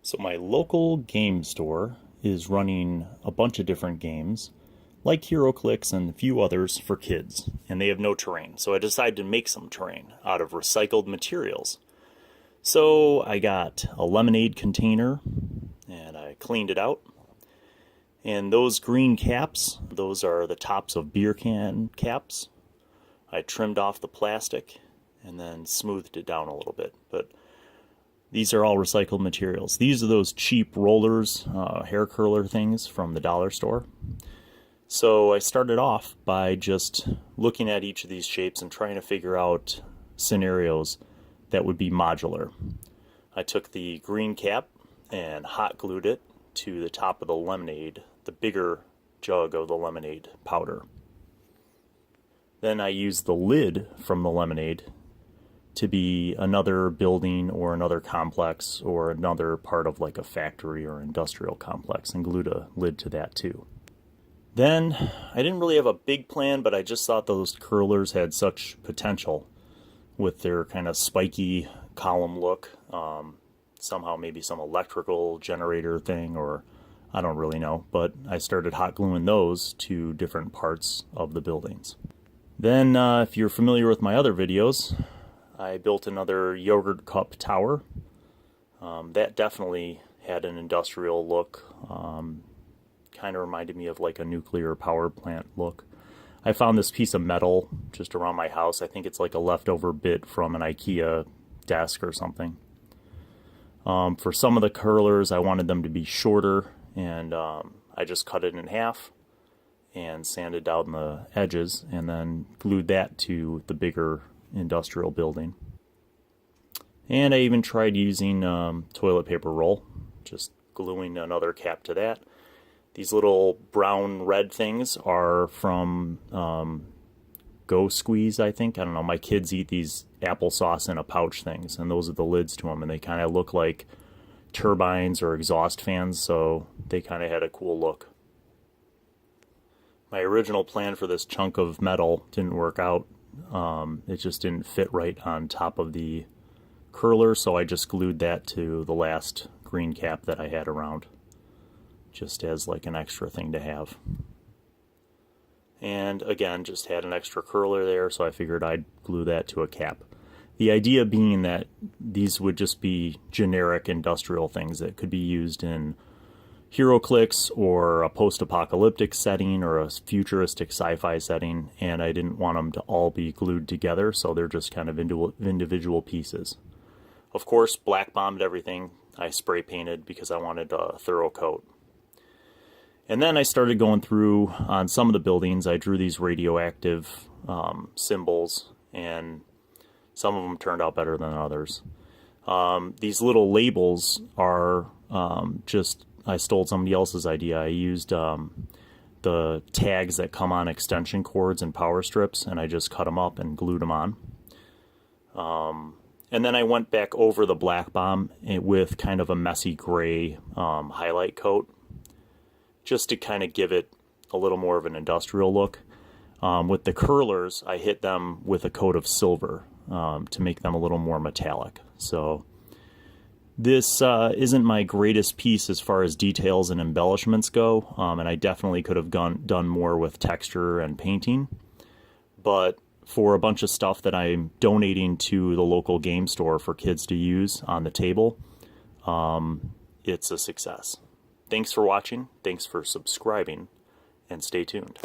So my local game store is running a bunch of different games, like HeroClix and a few others for kids, and they have no terrain. So I decided to make some terrain out of recycled materials. So I got a lemonade container, and I cleaned it out. And those green caps, those are the tops of beer can caps. I trimmed off the plastic and then smoothed it down a little bit. But these are all recycled materials. These are those cheap rollers, hair curler things from the dollar store. So I started off by just looking at each of these shapes and trying to figure out scenarios that would be modular. I took the green cap and hot glued it to the top of the lemonade, the bigger jug of the lemonade powder. Then I used the lid from the lemonade to be another building or another complex or another part of like a factory or industrial complex, and glued a lid to that too. Then I didn't really have a big plan, but I just thought those curlers had such potential with their kind of spiky column look. Somehow maybe some electrical generator thing, or I don't really know, but I started hot gluing those to different parts of the buildings. Then if you're familiar with my other videos, I built another yogurt cup tower. That definitely had an industrial look. Kind of reminded me of like a nuclear power plant look. I found this piece of metal just around my house. I think it's like a leftover bit from an IKEA desk or something. For some of the curlers, I wanted them to be shorter, and I just cut it in half and sanded down the edges and then glued that to the bigger industrial building. And I even tried using toilet paper roll, just gluing another cap to that. These little brown red things are from Go Squeeze, I think. I don't know, my kids eat these applesauce in a pouch things, and those are the lids to them, and they kind of look like turbines or exhaust fans, so they kind of had a cool look. My original plan for this chunk of metal didn't work out. It just didn't fit right on top of the curler, so I just glued that to the last green cap that I had around, just as like an extra thing to have. And again, just had an extra curler there, so I figured I'd glue that to a cap. The idea being that these would just be generic industrial things that could be used in HeroClix or a post-apocalyptic setting or a futuristic sci-fi setting, and I didn't want them to all be glued together, so they're just kind of individual pieces. Of course, black bombed everything. I spray painted because I wanted a thorough coat. And then I started going through on some of the buildings. I drew these radioactive symbols, and some of them turned out better than others. These little labels are I stole somebody else's idea. I used the tags that come on extension cords and power strips, and I just cut them up and glued them on. And then I went back over the black bomb with kind of a messy gray highlight coat, just to kind of give it a little more of an industrial look. With the curlers, I hit them with a coat of silver to make them a little more metallic. So this isn't my greatest piece as far as details and embellishments go, and I definitely could have done more with texture and painting. But for a bunch of stuff that I'm donating to the local game store for kids to use on the table, it's a success. Thanks for watching, thanks for subscribing, and stay tuned.